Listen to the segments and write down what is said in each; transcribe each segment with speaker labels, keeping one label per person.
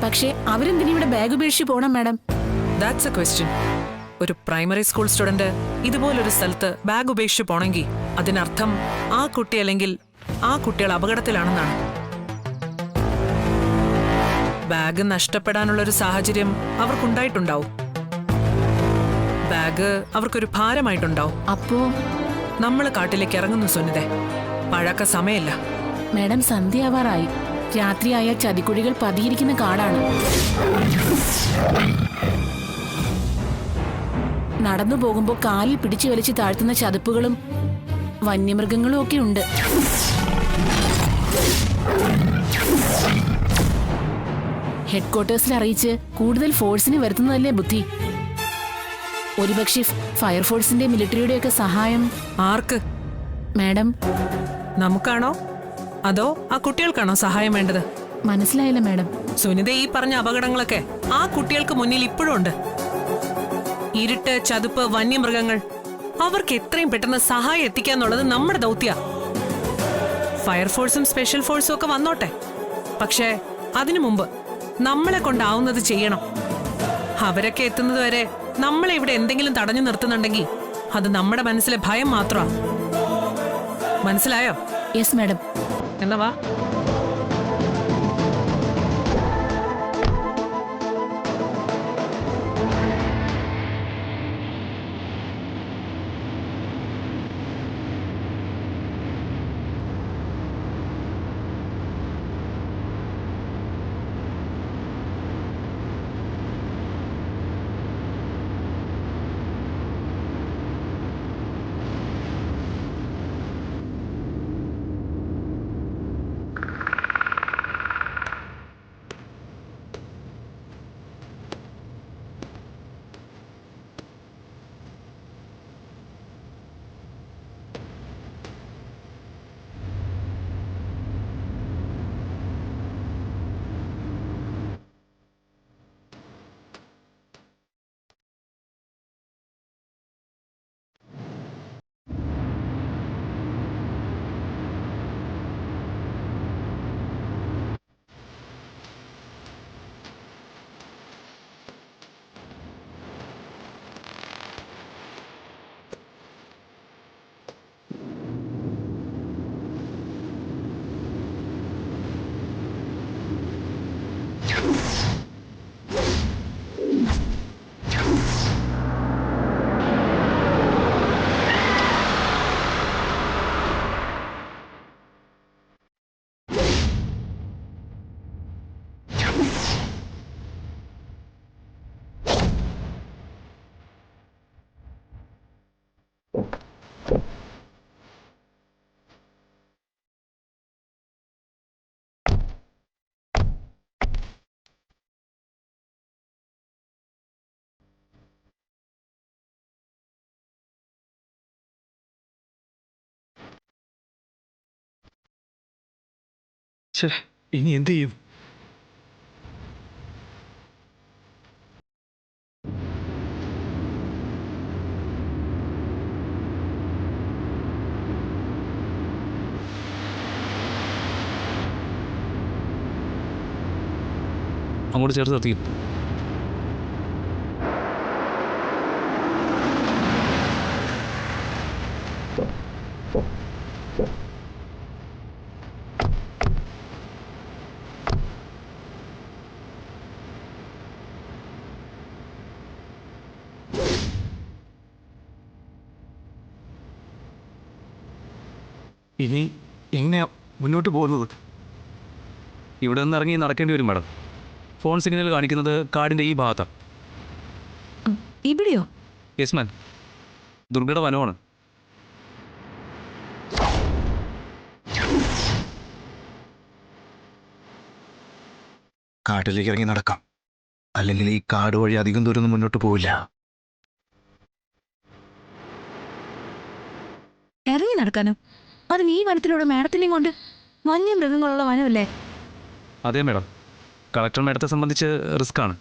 Speaker 1: പക്ഷേ അവരെന്തിനാ ഇവിടെ ബാഗ് ഉപേക്ഷിച്ച് പോണം മാഡം?
Speaker 2: That's A question. ഒരു പ്രൈമറി സ്കൂൾ സ്റ്റുഡന്റ് ഇതുപോലൊരു സ്ഥലത്ത് ബാഗ് ഉപേക്ഷിച്ച് പോണെങ്കിൽ അതിനർത്ഥം ആ കുട്ടി അല്ലെങ്കിൽ ആ കുട്ടികൾ അപകടത്തിലാണെന്നാണ്. ബാഗ് നഷ്ടപ്പെടാനുള്ളൊരു സാഹചര്യം അവർക്കുണ്ടായിട്ടുണ്ടാവും. ബാഗ് അവർക്കൊരു ഭാരമായിട്ടുണ്ടാവും.
Speaker 1: അപ്പോ
Speaker 2: നമ്മൾ കാട്ടിലേക്ക് ഇറങ്ങുന്നു സുനിതേ. പഴക്ക സമയമില്ല.
Speaker 1: മാഡം, സന്ധ്യയാവാറായി. രാത്രിയായ ചതിക്കുഴികൾ പതിയിരിക്കുന്ന കാടാണ്. നടന്നു പോകുമ്പോൾ കാലിൽ പിടിച്ചു വലിച്ച് താഴ്ത്തുന്ന ചതുപ്പുകളും വന്യമൃഗങ്ങളും ഒക്കെ ഉണ്ട്. ഹെഡ്ക്വാർട്ടേഴ്സിൽ അറിയിച്ച് കൂടുതൽ ഫോഴ്സിനെ വരുത്തുന്നതല്ലേ ബുദ്ധി? ഒരുപക്ഷെ ഫയർഫോഴ്സിന്റെ മിലിറ്ററിയുടെ ഒക്കെ സഹായം.
Speaker 2: ആർക്ക്?
Speaker 1: മാഡം,
Speaker 2: നമുക്കാണോ അതോ ആ കുട്ടികൾക്കാണോ സഹായം വേണ്ടത്?
Speaker 1: മനസ്സിലായില്ല മാഡം.
Speaker 2: സുനിത, ഈ പറഞ്ഞ അപകടങ്ങളൊക്കെ ആ കുട്ടികൾക്ക് മുന്നിൽ ഇപ്പോഴും ഉണ്ട്. ഇരുട്ട്, ചതുപ്പ്, വന്യമൃഗങ്ങൾ, അവർക്ക് എത്രയും പെട്ടെന്ന് സഹായം എത്തിക്കാന്നുള്ളത് നമ്മുടെ ദൗത്യ. ഫയർഫോഴ്സും സ്പെഷ്യൽ ഫോഴ്സും ഒക്കെ വന്നോട്ടെ, പക്ഷേ അതിനു മുമ്പ് നമ്മളെ കൊണ്ടാവുന്നത് ചെയ്യണം. അവരൊക്കെ എത്തുന്നത് വരെ നമ്മളെ ഇവിടെ എന്തെങ്കിലും തടഞ്ഞു നിർത്തുന്നുണ്ടെങ്കിൽ അത് നമ്മുടെ മനസ്സിലെ ഭയം മാത്രമാണ്. മനസ്സിലായോ?
Speaker 1: Yes madam.
Speaker 2: എന്നാ വാ.
Speaker 3: ഇനി എന്ത് ചെയ്യും? അങ്ങോട്ട് ചേർത്ത് നിർത്തിക്കും. ഇനി എങ്ങനെയാ മുന്നോട്ട് പോകുന്നത്? ഇവിടെ നിന്ന് ഇറങ്ങി നടക്കേണ്ടി വരും മാഡം. ഫോൺ സിഗ്നൽ കാണിക്കുന്നത് കാടിൻ്റെ ഈ ഭാഗത്താണ്.
Speaker 1: ഇവിടെയോ?
Speaker 3: യെസ് മാൻ, ദുർഘട വനമാണ്.
Speaker 4: കാട്ടിലേക്ക് ഇറങ്ങി നടക്കാം, അല്ലെങ്കിൽ ഈ കാട് വഴി അധികം ദൂരം മുന്നോട്ട് പോവില്ല.
Speaker 5: ഇറങ്ങി നടക്കാനോ? അതിന് ഈ വനത്തിലൂടെ മാഡത്തിനെയും കൊണ്ട്? വന്യമൃഗങ്ങളുള്ള വനമല്ലേ?
Speaker 3: അതെ മാഡം, കളക്ടർ മാഡത്തെ സംബന്ധിച്ച് റിസ്ക് ആണ്.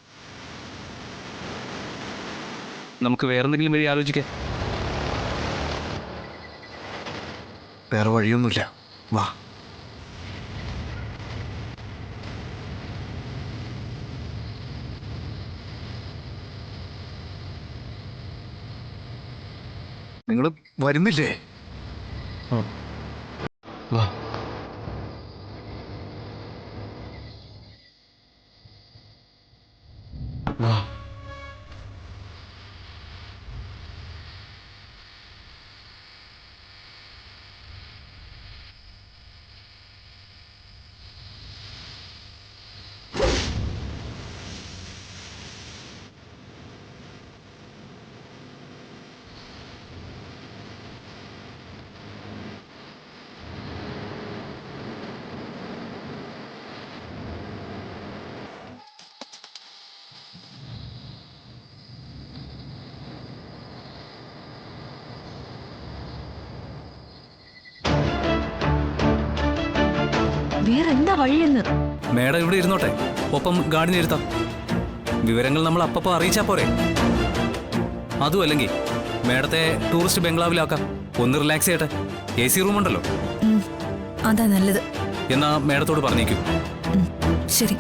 Speaker 3: നമുക്ക് വേറെന്തെങ്കിലും വഴി ആലോചിക്കാം.
Speaker 4: വേറെ വഴിയൊന്നുമില്ല, വാ. നിങ്ങൾ വരുന്നില്ലേ? വാ. വാ.
Speaker 5: വേറെന്താ വഴിയെന്ന്?
Speaker 3: മേഡം ഇവിടെ ഇരുന്നോട്ടെ, ഒപ്പം ഗാർഡിനെ ഇരുത്താം. വിവരങ്ങൾ നമ്മൾ അപ്പപ്പോൾ അറിയിച്ചാൽ പോരെ? അതും അല്ലെങ്കിൽ മേഡത്തെ ടൂറിസ്റ്റ് ബംഗ്ലാവിലാക്കാം. ഒന്ന് റിലാക്സ് ചെയ്യട്ടെ. AC റൂം ഉണ്ടല്ലോ.
Speaker 5: അതാ നല്ലത്.
Speaker 3: എന്നാ മേഡത്തോട് പറഞ്ഞേക്കൂ.
Speaker 5: ശരി.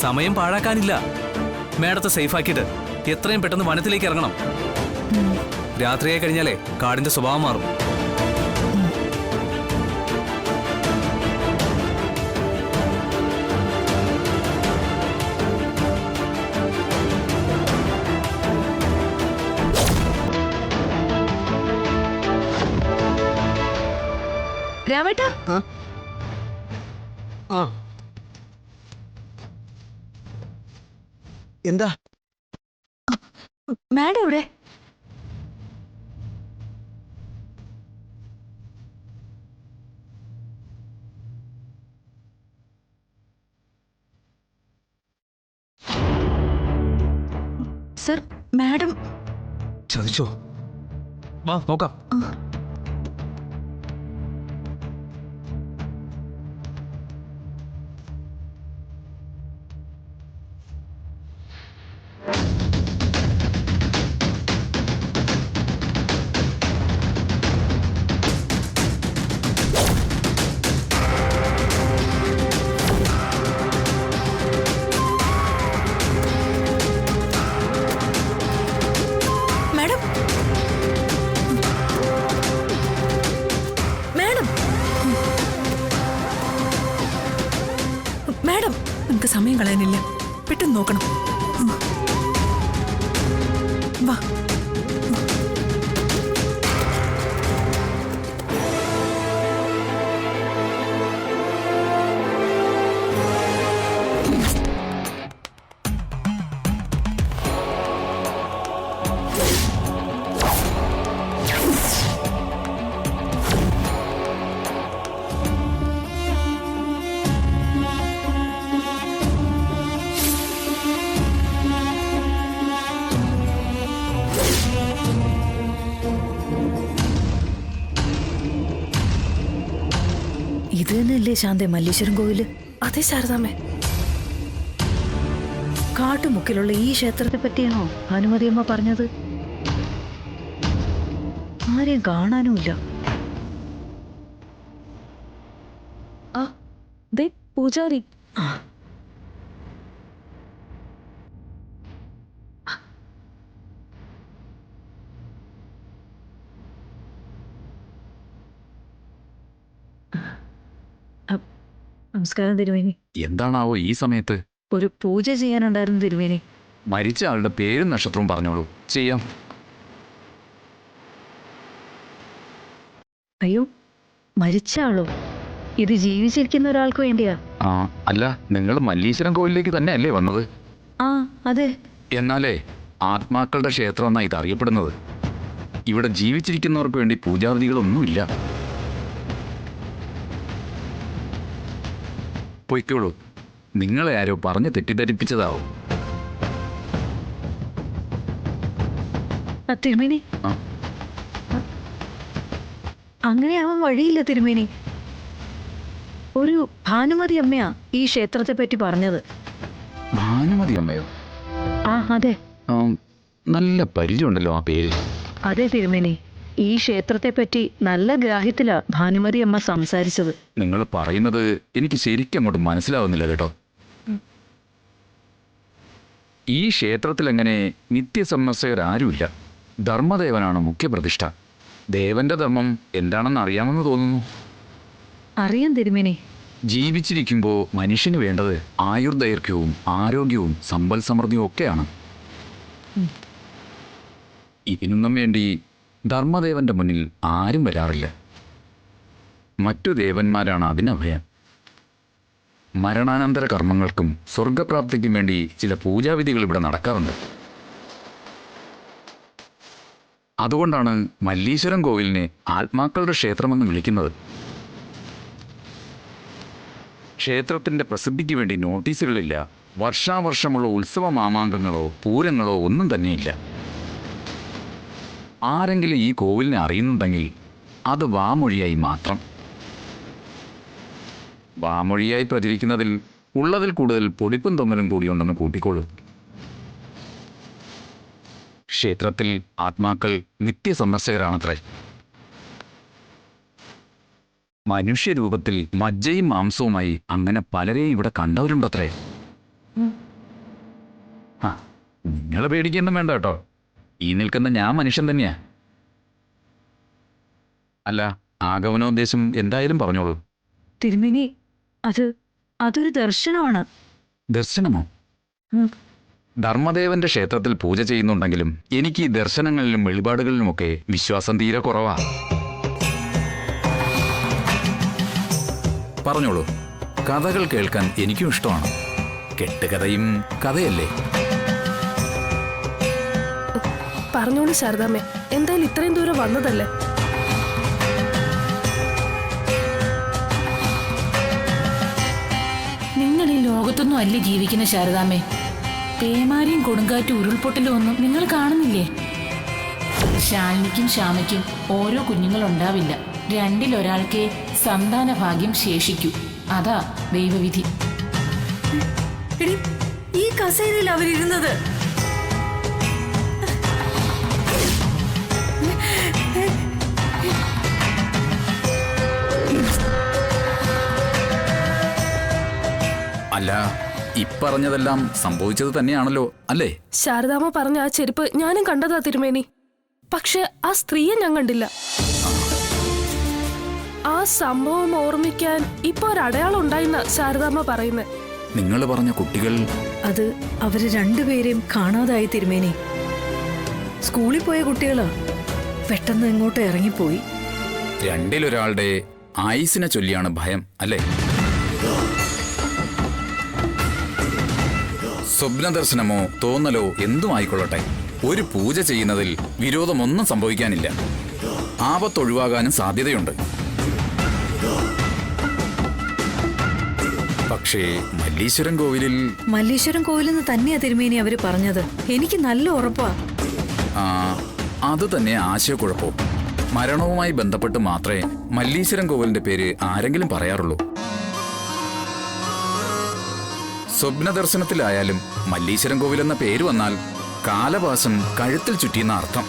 Speaker 3: സമയം പാഴാക്കാനില്ല. മേഡത്തെ സേഫാക്കിയിട്ട് എത്രയും പെട്ടെന്ന് വനത്തിലേക്ക് ഇറങ്ങണം. രാത്രിയായി കഴിഞ്ഞാലേ കാടിന്റെ സ്വഭാവം മാറും.
Speaker 5: രാമേട്ടാ,
Speaker 4: എന്താ?
Speaker 5: മാഡം എവിടെ? സർ, മാഡം
Speaker 3: ചതിച്ചോ? വാ നോക്കാം.
Speaker 5: മാഡം, മാഡം, മാഡം, നമുക്ക് സമയം കളയാനില്ല. പെട്ടെന്ന് നോക്കണം. വാ. ഇത് തന്നെയല്ലേ ശാന്ത മല്ലീശ്വരം കോവില്?
Speaker 1: അതെ ശാരദാമ്മേ.
Speaker 5: കാട്ടുമുക്കിലുള്ള ഈ ക്ഷേത്രത്തെ പറ്റിയാണോ ഭാനുമതിയമ്മ പറഞ്ഞത്? ആരെയും കാണാനുമില്ല. ആ, ദേ പൂജാരി. നമസ്കാരം തിരുവേനി.
Speaker 6: എന്താണാവോ ഈ സമയത്ത്?
Speaker 5: ഒരു പൂജ ചെയ്യാനുണ്ടായിരുന്നു തിരുവേനി.
Speaker 6: മരിച്ച ആളുടെ പേരും നക്ഷത്രവും പറഞ്ഞോളൂ, ചെയ്യാം.
Speaker 5: അയ്യോ, മരിച്ച ആളോ? ഇത് ജീവിച്ചിരിക്കുന്ന ഒരാൾക്ക് വേണ്ടിയാ.
Speaker 6: ആ, അല്ല, നിങ്ങൾ മല്ലീശ്വരം കോവിലേക്ക് തന്നെ അല്ലേ വന്നത്?
Speaker 5: ആ, അതെ.
Speaker 6: എന്നാലേ ആത്മാക്കളുടെ ക്ഷേത്രം എന്നാണ് ഇത് അറിയപ്പെടുന്നത്. ഇവിടെ ജീവിച്ചിരിക്കുന്നവർക്ക് വേണ്ടി പൂജാവിധികളൊന്നുമില്ല. പൊയ്ക്കോളൂ, നിങ്ങളെ ആരോ പറഞ്ഞ് തെറ്റിദ്ധരിപ്പിച്ചതാവും.
Speaker 5: തിരുമേനി,
Speaker 6: ആ,
Speaker 5: അങ്ങനെയാവാൻ വഴിയില്ല തിരുമേനി. ഒരു ഭാനുമതി അമ്മയാ ഈ ക്ഷേത്രത്തെ പറ്റി പറഞ്ഞത്.
Speaker 6: ഭാനുമതി അമ്മയോ?
Speaker 5: ആ, അതെ.
Speaker 6: നല്ല പരിചയമുണ്ടല്ലോ ആ പേര്.
Speaker 5: അതെ തിരുമേനി, ഈ ക്ഷേത്രത്തെ പറ്റി നല്ല ഗ്രാഹ്യത്തിലാ ഭാനുമതി അമ്മ സംസാരിച്ചത്.
Speaker 6: നിങ്ങൾ പറയുന്നത് എനിക്ക് ശരിക്കും അങ്ങോട്ട് മനസ്സിലാവുന്നില്ല കേട്ടോ. ഈ ക്ഷേത്രത്തിൽ അങ്ങനെ നിത്യസംരക്ഷകരാരുമില്ല. ധർമ്മദേവനാണ് മുഖ്യപ്രതിഷ്ഠ. ദേവന്റെ ധർമ്മം എന്താണെന്ന് അറിയാമെന്ന് തോന്നുന്നു.
Speaker 5: അറിയാം തിരുമേനി.
Speaker 6: ജീവിച്ചിരിക്കുമ്പോൾ മനുഷ്യന് വേണ്ടത് ആയുർദൈർഘ്യവും ആരോഗ്യവും സമ്പൽ സമൃദ്ധിയും ഒക്കെയാണ്. ഇതിനൊന്നും വേണ്ടി ധർമ്മദേവന്റെ മുന്നിൽ ആരും വരാറില്ല. മറ്റു ദേവന്മാരാണ് അതിനഭയം. മരണാനന്തര കർമ്മങ്ങൾക്കും സ്വർഗപ്രാപ്തിക്കും വേണ്ടി ചില പൂജാവിധികൾ ഇവിടെ നടക്കാറുണ്ട്. അതുകൊണ്ടാണ് മല്ലീശ്വരം കോവിലിനെ ആത്മാക്കളുടെ ക്ഷേത്രമെന്ന് വിളിക്കുന്നത്. ക്ഷേത്രത്തിൻ്റെ പ്രസിദ്ധിക്ക് വേണ്ടി നോട്ടീസുകളില്ല. വർഷാവർഷമുള്ള ഉത്സവ മാമാങ്കങ്ങളോ പൂരങ്ങളോ ഒന്നും തന്നെയില്ല. ആരെങ്കിലും ഈ കോവിലിനെ അറിയുന്നുണ്ടെങ്കിൽ അത് വാമൊഴിയായി മാത്രം. വാമൊഴിയായി പ്രചരിക്കുന്നതിൽ ഉള്ളതിൽ കൂടുതൽ പൊടിപ്പും തൊങ്ങലും കൂടിയുണ്ടെന്ന് കൂട്ടിക്കോളൂ. ക്ഷേത്രത്തിൽ ആത്മാക്കൾ നിത്യസന്ദർശകരാണത്രേ. മനുഷ്യരൂപത്തിൽ മജ്ജയും മാംസവുമായി അങ്ങനെ പലരെയും ഇവിടെ കണ്ടവരുണ്ടത്രേ. നിങ്ങളെ പേടിക്കൊന്നും വേണ്ട കേട്ടോ. ഈ നിൽക്കുന്ന ഞാൻ മനുഷ്യൻ തന്നെയാ. അല്ല, ആഗമനോദ്ദേശം എന്തായാലും പറഞ്ഞോളൂ.
Speaker 5: തിരുമേനി, അതൊരു ദർശനമാണ്.
Speaker 6: ദർശനമോ? ധർമ്മദേവന്റെ ക്ഷേത്രത്തിൽ പൂജ ചെയ്യുന്നുണ്ടെങ്കിലും എനിക്ക് ഈ ദർശനങ്ങളിലും വെളിപാടുകളിലുമൊക്കെ വിശ്വാസം തീരെ കുറവാ. പറഞ്ഞോളൂ. കഥകൾ കേൾക്കാൻ എനിക്കും ഇഷ്ടമാണ്. കെട്ടുകഥയും കഥയല്ലേ.
Speaker 7: പറഞ്ഞോളൂ ശാരദാമ്മേ, എന്തായാലും ഇത്രയും ദൂരം വന്നതല്ലേ.
Speaker 1: നിങ്ങൾ ഈ ലോകത്തൊന്നും അല്ലേ ജീവിക്കുന്ന ശാരദാമ്മേ. പേമാരിയും കൊടുങ്കാറ്റും ഉരുൾപൊട്ടലും ഒന്നും നിങ്ങൾ കാണുന്നില്ലേ? ശാലിനിക്കും ശ്യാമയ്ക്കും ഓരോ കുഞ്ഞുങ്ങളുണ്ടാവില്ല. രണ്ടിലൊരാൾക്കേ സന്താന ഭാഗ്യം ശേഷിക്കൂ. അതാ ദൈവവിധി.
Speaker 7: ഈ കസേരയിൽ അവരിരുന്നത്
Speaker 6: അല്ല, ഇപ്പറഞ്ഞതെല്ലാം സംഭവിച്ചത് തന്നെയാണല്ലോ അല്ലേ?
Speaker 7: ശാരദാമ്മ പറഞ്ഞ ആ ചെരുപ്പ് ഞാനും കണ്ടതാ തിരുമേനി. പക്ഷെ ആ സ്ത്രീയെ ഞാൻ കണ്ടില്ല. ആ സംഭവം ഓർമ്മിക്കാൻ ഇപ്പൊ ഒരടയാളം ഉണ്ടായിന്ന ശാരദാമ്മ പറയുന്നത്.
Speaker 6: നിങ്ങൾ പറഞ്ഞ കുട്ടികൾ,
Speaker 5: അത് അവര് രണ്ടുപേരെയും കാണാതായി തിരുമേനി. സ്കൂളിൽ പോയ കുട്ടികളാ. പെട്ടെന്ന് ഇങ്ങോട്ട് ഇറങ്ങിപ്പോയി.
Speaker 6: രണ്ടിലൊരാളുടെ ആയുസിനെ ചൊല്ലിയാണ് ഭയം അല്ലേ? സ്വപ്നദർശനമോ തോന്നലോ എന്തും ആയിക്കൊള്ളട്ടെ, ഒരു പൂജ ചെയ്യുന്നതിൽ വിരോധമൊന്നും സംഭവിക്കാനില്ല. ആപത്തൊഴിവാകാനും സാധ്യതയുണ്ട്. പക്ഷേ മല്ലീശ്വരം
Speaker 5: കോവിലെന്ന് തന്നെയാ തിരുമേനി അവര് പറഞ്ഞത്. എനിക്ക് നല്ല ഉറപ്പാ.
Speaker 6: അത് തന്നെ ആശയക്കുഴപ്പവും. മരണവുമായി ബന്ധപ്പെട്ട് മാത്രമേ മല്ലീശ്വരം കോവിലിന്റെ പേര് ആരെങ്കിലും പറയാറുള്ളൂ. സ്വപ്നദർശനത്തിലായാലും മല്ലീശ്വരം കോവിൽ എന്ന പേര് വന്നാൽ കാലപാശം കഴുത്തിൽ ചുറ്റിയെന്ന അർത്ഥം.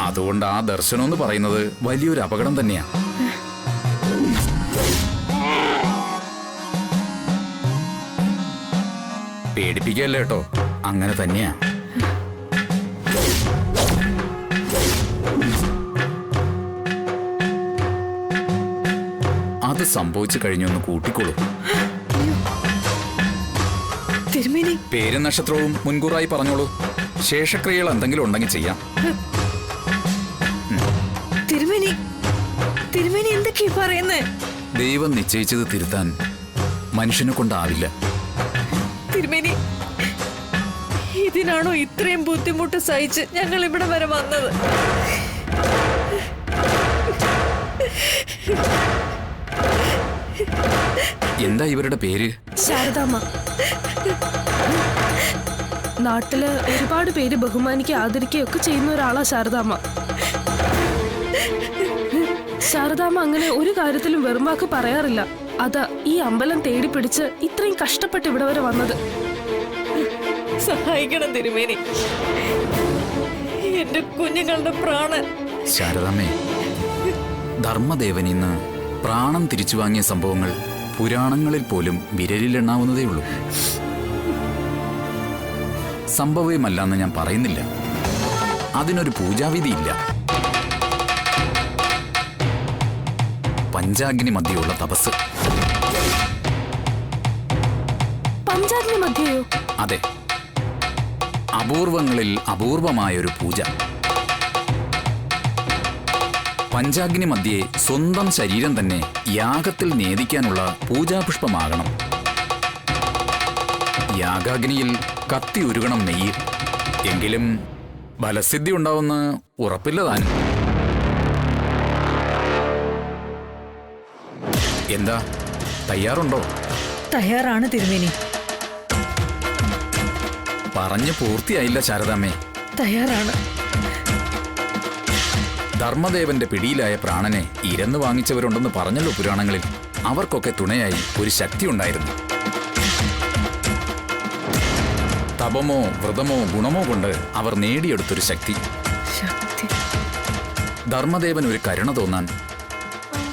Speaker 6: അതുകൊണ്ട് ആ ദർശനം എന്ന് പറയുന്നത് വലിയൊരു അപകടം തന്നെയാ. പേടിപ്പിക്കല്ലേ കേട്ടോ, അങ്ങനെ തന്നെയാ. അത് സംഭവിച്ചു കഴിഞ്ഞൊന്ന് കൂട്ടിക്കോളൂ.
Speaker 5: തിരുമേനി,
Speaker 6: പേരും നക്ഷത്രവും മുൻകൂറായി പറഞ്ഞോളൂ. ശേഷക്രിയകൾ എന്തെങ്കിലും ഉണ്ടെങ്കിൽ ചെയ്യാം.
Speaker 5: തിരുമേനി എന്തൊക്കെയാ പറയുന്നേ?
Speaker 6: ദൈവം നിശ്ചയിച്ചത് തിരുത്താൻ മനുഷ്യനെ കൊണ്ടാവില്ല.
Speaker 5: തിരുമേനി, ഇതിനാണോ ഇത്രയും ബുദ്ധിമുട്ട് സഹിച്ച് ഞങ്ങൾ ഇവിടെ വരെ വന്നത്?
Speaker 6: എന്താ ഇവരുടെ പേര്?
Speaker 7: ശാരദാമ്മ. നാട്ടില് ഒരുപാട് പേര് ബഹുമാനിക്കുക ആദരിക്കുകയൊക്കെ ചെയ്യുന്ന ഒരാളാ ശാരദാമ്മ. ശാരദാമ്മ അങ്ങനെ ഒരു കാര്യത്തിലും വെറും വാക്ക് പറയാറില്ല. അതാ ഈ അമ്പലം തേടി പിടിച്ച് ഇത്രയും കഷ്ടപ്പെട്ട് ഇവിടെ വരെ വന്നത്.
Speaker 5: സഹായിക്കണം തിരുമേനി, എന്റെ കുഞ്ഞുങ്ങളുടെ പ്രാണൻ.
Speaker 6: ശാരദാമ്മേ, ധർമ്മദേവനിന്ന് പ്രാണം തിരിച്ചു വാങ്ങിയ സംഭവങ്ങൾ പുരാണങ്ങളിൽ പോലും വിരലിലെണ്ണാവുന്നതേയുള്ളൂ. സംഭവമല്ലെന്ന് ഞാൻ പറയുന്നില്ല. അതിനൊരു പൂജാവിധിയില്ല. പഞ്ചാഗ്നി മധ്യയുള്ള തപസ്.
Speaker 7: പഞ്ചാഗ്നി മധ്യയോ?
Speaker 6: അതെ, അപൂർവങ്ങളിൽ അപൂർവമായൊരു പൂജ. പഞ്ചാഗ്നി മധ്യേ സ്വന്തം ശരീരം തന്നെ യാഗത്തിൽ നേദിക്കാനുള്ള പൂജാപുഷ്പമാകണം. യാഗാഗ്നിയിൽ കത്തി ഉരുകണം നെയ്യ്. എങ്കിലും ഫലസിദ്ധി ഉണ്ടാവുമെന്ന് ഉറപ്പില്ല താനും. എന്താ, തയ്യാറുണ്ടോ?
Speaker 5: തയ്യാറാണ് തിരുമേനി.
Speaker 6: പറഞ്ഞു പൂർത്തിയായില്ല ശാരദാമ്മേ.
Speaker 5: തയ്യാറാണ്.
Speaker 6: ധർമ്മദേവന്റെ പിടിയിലായ പ്രാണനെ ഇരന്നു വാങ്ങിച്ചവരുണ്ടെന്ന് പറഞ്ഞല്ലോ പുരാണങ്ങളിൽ. അവർക്കൊക്കെ തുണയായി ഒരു ശക്തി ഉണ്ടായിരുന്നു. തപമോ വ്രതമോ ഗുണമോ കൊണ്ട് അവർ നേടിയെടുത്തൊരു ശക്തി. ധർമ്മദേവൻ ഒരു കരുണ തോന്നാൻ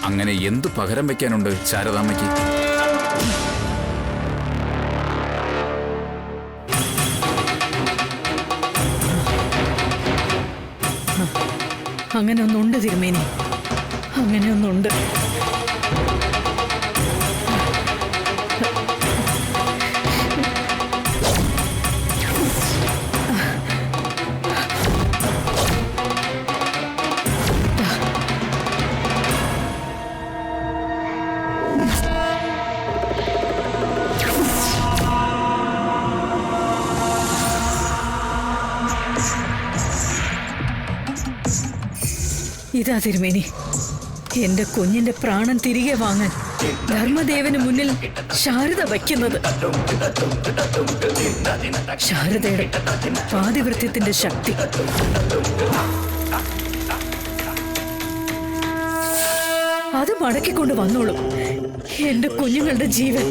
Speaker 6: അങ്ങനെ എന്തു പകരം വയ്ക്കാനുണ്ട് ശാരദാമ്മയ്ക്ക്?
Speaker 5: അങ്ങനെ ഒന്നുണ്ട് തിരുമേനി, അങ്ങനെ ഒന്നുണ്ട്. ഇതാ തിരുമേനി, എന്റെ കുഞ്ഞിന്റെ പ്രാണൻ തിരികെ വാങ്ങാൻ ധർമ്മദേവന് മുന്നിൽ ശാരദ വയ്ക്കുന്നത്. ശാരദയുടെ പാതിവൃത്യത്തിന്റെ ശക്തി. അത് മടക്കിക്കൊണ്ട് വന്നോളും എന്റെ കുഞ്ഞുങ്ങളുടെ ജീവൻ.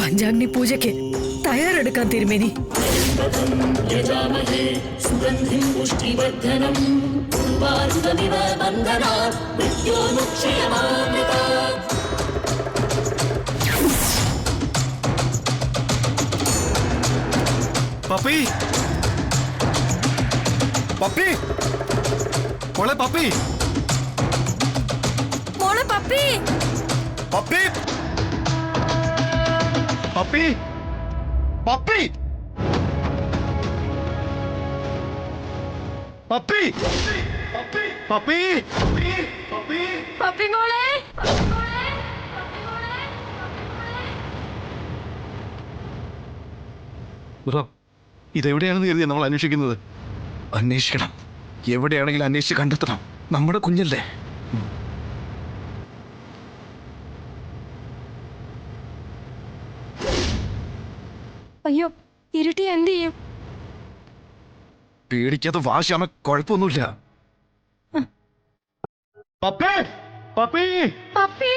Speaker 5: പഞ്ചാഗ്നി പൂജയ്ക്ക് തയ്യാറെടുക്കാൻ തിരുമേനി.
Speaker 4: പപ്പി, പപ്പി, മോളെ പപ്പി,
Speaker 7: മോളെ puppy,
Speaker 4: puppy, puppy, puppy, puppy, puppy,
Speaker 7: puppy മോളെ.
Speaker 4: ഇതെവിടെയാണെന്ന് കരുതിയാ നമ്മൾ അന്വേഷിക്കുന്നത്? അന്വേഷിക്കണം, എവിടെയാണെങ്കിലും അന്വേഷിച്ച് കണ്ടെത്തണം. നമ്മുടെ കുഞ്ഞല്ലേ.
Speaker 7: അയ്യോ, ഇരുട്ടി എന്ത് ചെയ്യും?
Speaker 4: പേടിക്കാത്ത വാശാമ, കുഴപ്പമൊന്നുമില്ല. പപ്പി, പപ്പി,
Speaker 7: പപ്പി,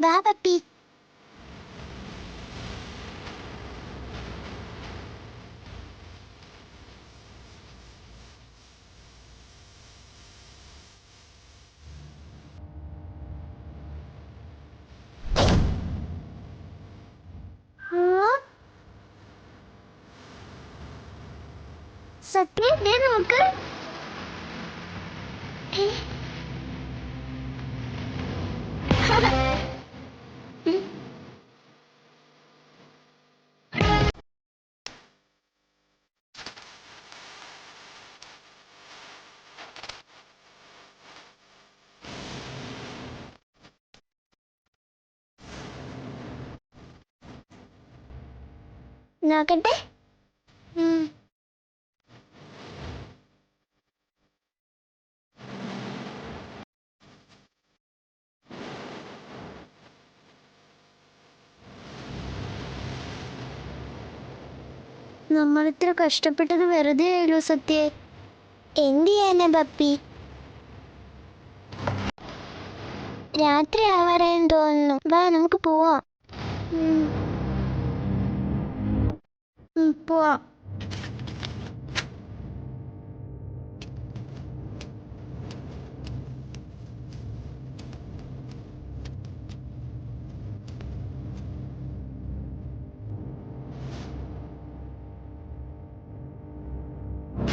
Speaker 8: വാ പപ്പി. സത്യം ദേ നോക്ക്. നോക്കട്ടെ. നമ്മളിത്ര കഷ്ടപ്പെട്ടത് വെറുതെ ആയല്ലോ സത്യെ. എന്ത് ചെയ്യാനാ പപ്പി? രാത്രി ആവാറായെന്ന് തോന്നുന്നു. വാ നമുക്ക് പോവാം. പോവാം.